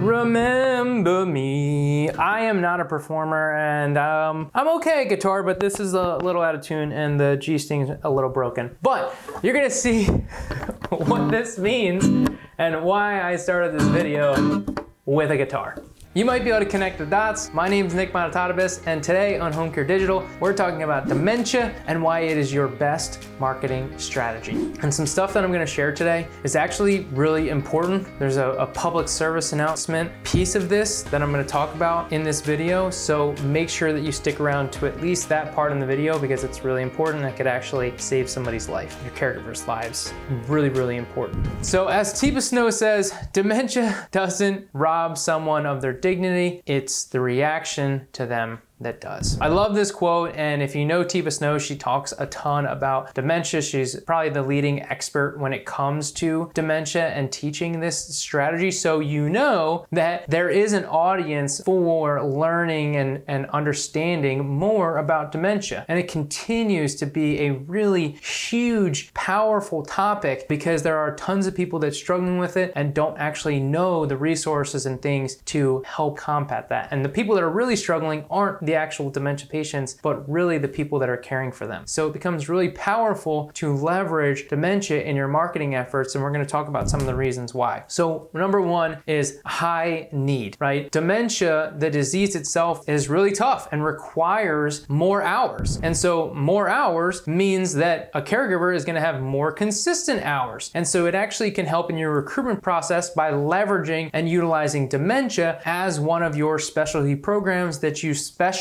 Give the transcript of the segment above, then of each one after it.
Remember me. I am not a performer, and I'm okay at guitar, but this is a little out of tune and the G string's a little broken. But you're gonna see what this means and why I started this video with a guitar. You might be able to connect the dots. My name is Bonitatibus, and today on Home Care Digital, we're talking about dementia and why it is your best marketing strategy. And some stuff that I'm gonna share today is actually really important. There's a public service announcement piece of this that I'm gonna talk about in this video, so make sure that you stick around to at least that part in the video because it's really important. That could actually save somebody's life, your caregiver's lives. Really, really important. So as Tiba Snow says, dementia doesn't rob someone of their dignity, it's the reaction to them that does. I love this quote, and if you know Tiba Snow, she talks a ton about dementia. She's probably the leading expert when it comes to dementia and teaching this strategy, so you know that there is an audience for learning and understanding more about dementia. And it continues to be a really huge, powerful topic because there are tons of people that are struggling with it and don't actually know the resources and things to help combat that. And the people that are really struggling aren't the actual dementia patients, but really the people that are caring for them. So it becomes really powerful to leverage dementia in your marketing efforts, and we're going to talk about some of the reasons why. So number one is high need, right? Dementia, the disease itself, is really tough and requires more hours. And so more hours means that a caregiver is going to have more consistent hours. And so it actually can help in your recruitment process by leveraging and utilizing dementia as one of your specialty programs that you specialize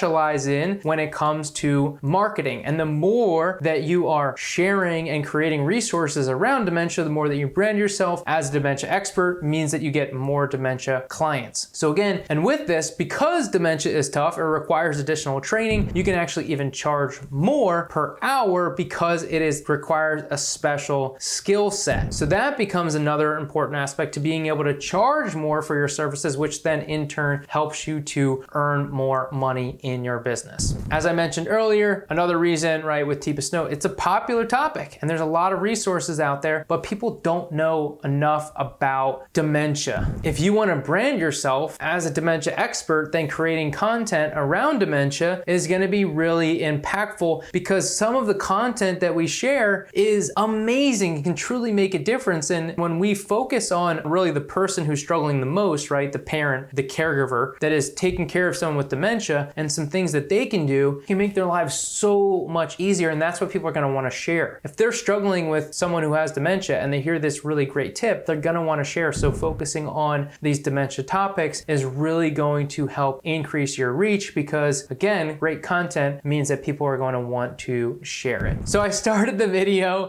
in when it comes to marketing. And the more that you are sharing and creating resources around dementia, the more that you brand yourself as a dementia expert means that you get more dementia clients. So again, and with this, because dementia is tough, it requires additional training, you can actually even charge more per hour because requires a special skill set. So that becomes another important aspect to being able to charge more for your services, which then in turn helps you to earn more money in your business. As I mentioned earlier, another reason, right, with Tiba Snow, it's a popular topic and there's a lot of resources out there, but people don't know enough about dementia. If you want to brand yourself as a dementia expert, then creating content around dementia is going to be really impactful because some of the content that we share is amazing. It can truly make a difference. And when we focus on really the person who's struggling the most, right, the parent, the caregiver that is taking care of someone with dementia, and some things that they can do can make their lives so much easier, and that's what people are going to want to share. If they're struggling with someone who has dementia and they hear this really great tip, they're going to want to share. So focusing on these dementia topics is really going to help increase your reach because, again, great content means that people are going to want to share it. So I started the video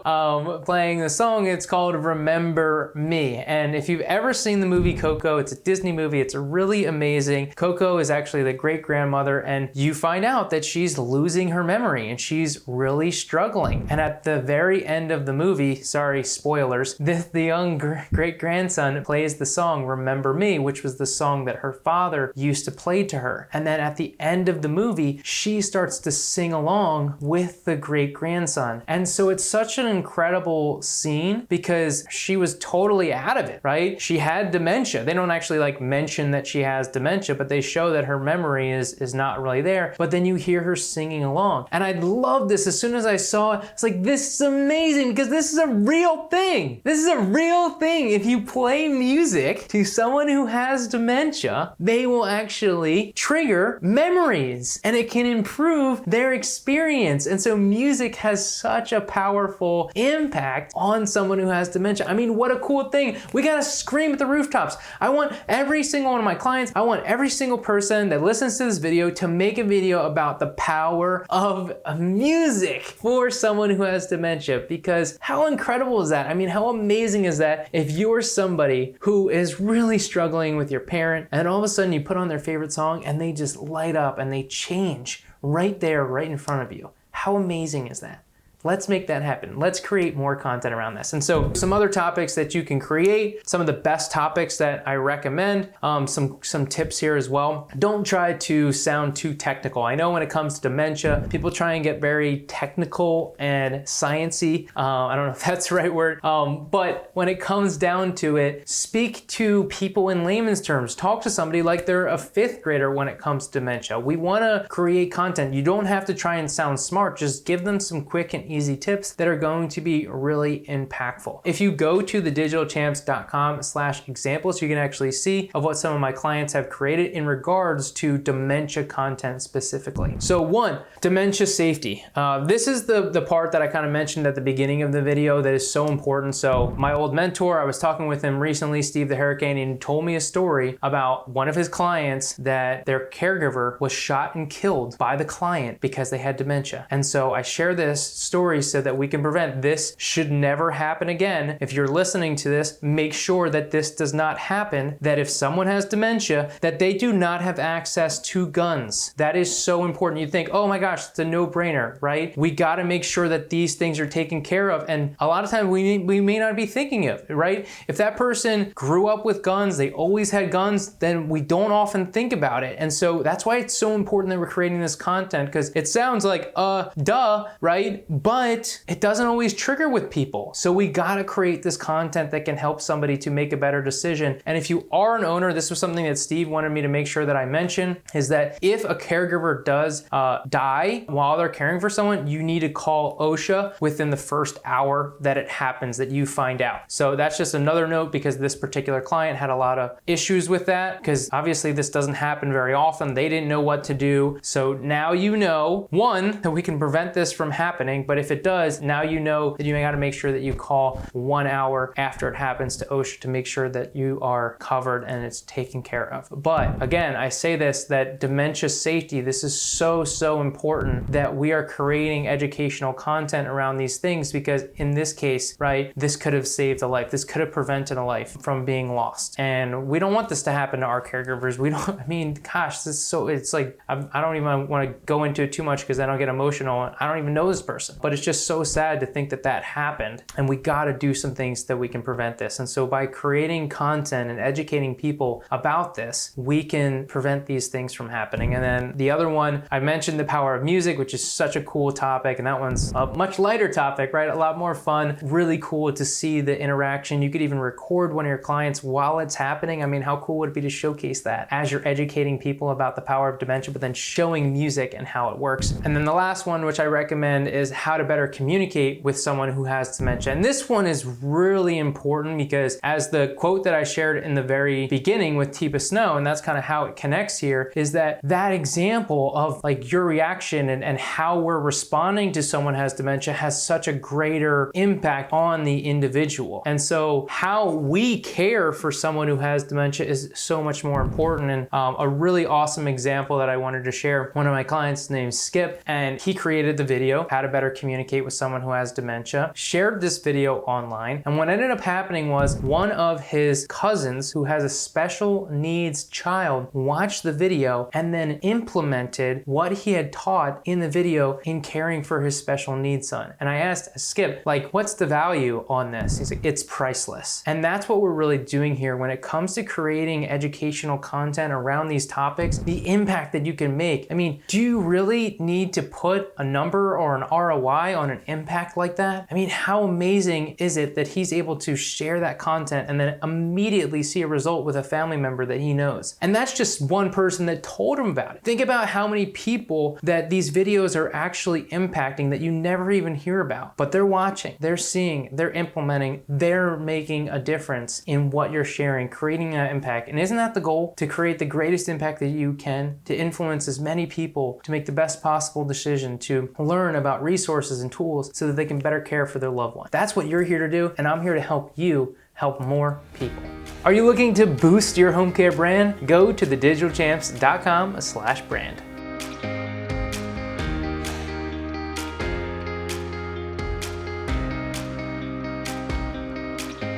playing the song. It's called Remember Me, and if you've ever seen the movie Coco, it's a Disney movie. It's really amazing. Coco is actually the great-grandmother, and you find out that she's losing her memory and she's really struggling. And at the very end of the movie, sorry, spoilers, the young great-grandson plays the song Remember Me, which was the song that her father used to play to her. And then at the end of the movie, she starts to sing along with the great-grandson. And so it's such an incredible scene because she was totally out of it, right? She had dementia. They don't actually mention that she has dementia, but they show that her memory is not really there, but then you hear her singing along. And I love this. As soon as I saw it, it's like, this is amazing because this is a real thing. This is a real thing. If you play music to someone who has dementia, they will actually trigger memories and it can improve their experience. And so music has such a powerful impact on someone who has dementia. I mean, what a cool thing. We gotta scream at the rooftops. I want every single one of my clients, I want every single person that listens to this video to make a video about the power of music for someone who has dementia, because how incredible is that? I mean, how amazing is that if you're somebody who is really struggling with your parent and all of a sudden you put on their favorite song and they just light up and they change right there, right in front of you. How amazing is that? Let's make that happen. Let's create more content around this. And so some other topics that you can create, some of the best topics that I recommend, some tips here as well. Don't try to sound too technical. I know when it comes to dementia, people try and get very technical and sciencey. I don't know if that's the right word, but when it comes down to it, speak to people in layman's terms. Talk to somebody like they're a fifth grader when it comes to dementia. We want to create content. You don't have to try and sound smart. Just give them some quick and easy tips that are going to be really impactful. If you go to thedigitalchamps.com/examples, you can actually see of what some of my clients have created in regards to dementia content specifically. So 1, dementia safety. This is the part that I kind of mentioned at the beginning of the video that is so important. So my old mentor, I was talking with him recently, Steve the Hurricane, and he told me a story about one of his clients that their caregiver was shot and killed by the client because they had dementia. And so I share this story so that we can prevent this. Should never happen again. If you're listening to this, make sure that this does not happen, that if someone has dementia, that they do not have access to guns. That is so important. You think, oh my gosh, it's a no-brainer, right? We got to make sure that these things are taken care of. And a lot of times we may not be thinking of it, right? If that person grew up with guns, they always had guns, then we don't often think about it. And so that's why it's so important that we're creating this content, because it sounds like, duh, right? But it doesn't always trigger with people. So we gotta create this content that can help somebody to make a better decision. And if you are an owner, this was something that Steve wanted me to make sure that I mention, is that if a caregiver does die while they're caring for someone, you need to call OSHA within the first hour that it happens, that you find out. So that's just another note, because this particular client had a lot of issues with that, because obviously this doesn't happen very often. They didn't know what to do. So now you know, 1, that we can prevent this from happening, but if it does, now you know that you got to make sure that you call 1 hour after it happens to OSHA to make sure that you are covered and it's taken care of. But again, I say this, that dementia safety, this is so important that we are creating educational content around these things, because in this case, right, this could have saved a life. This could have prevented a life from being lost. And we don't want this to happen to our caregivers. We don't, I mean, gosh, this is so, it's like, I don't even want to go into it too much because then I'll get emotional. I don't even know this person, but it's just so sad to think that that happened. And we got to do some things that we can prevent this. And so by creating content and educating people about this, we can prevent these things from happening. And then the other one, I mentioned the power of music, which is such a cool topic. And that one's a much lighter topic, right? A lot more fun, really cool to see the interaction. You could even record one of your clients while it's happening. I mean, how cool would it be to showcase that as you're educating people about the power of dementia, but then showing music and how it works. And then the last one, which I recommend, is how to better communicate with someone who has dementia. And this one is really important because, as the quote that I shared in the very beginning with Tipa Snow, and that's kind of how it connects here, is that example of like your reaction and how we're responding to someone who has dementia has such a greater impact on the individual. And so how we care for someone who has dementia is so much more important. And a really awesome example that I wanted to share, one of my clients named Skip, and he created the video, how to better communicate with someone who has dementia, shared this video online. And what ended up happening was one of his cousins who has a special needs child watched the video and then implemented what he had taught in the video in caring for his special needs son. And I asked Skip, like, what's the value on this? He's like, it's priceless. And that's what we're really doing here when it comes to creating educational content around these topics, the impact that you can make. I mean, do you really need to put a number or an ROI on an impact like that? I mean, how amazing is it that he's able to share that content and then immediately see a result with a family member that he knows? And that's just one person that told him about it. Think about how many people that these videos are actually impacting that you never even hear about, but they're watching, they're seeing, they're implementing, they're making a difference in what you're sharing, creating that impact. And isn't that the goal? To create the greatest impact that you can, to influence as many people, to make the best possible decision, to learn about resources and tools so that they can better care for their loved one. That's what you're here to do, and I'm here to help you help more people. Are you looking to boost your home care brand? Go to thedigitalchamps.com/brand.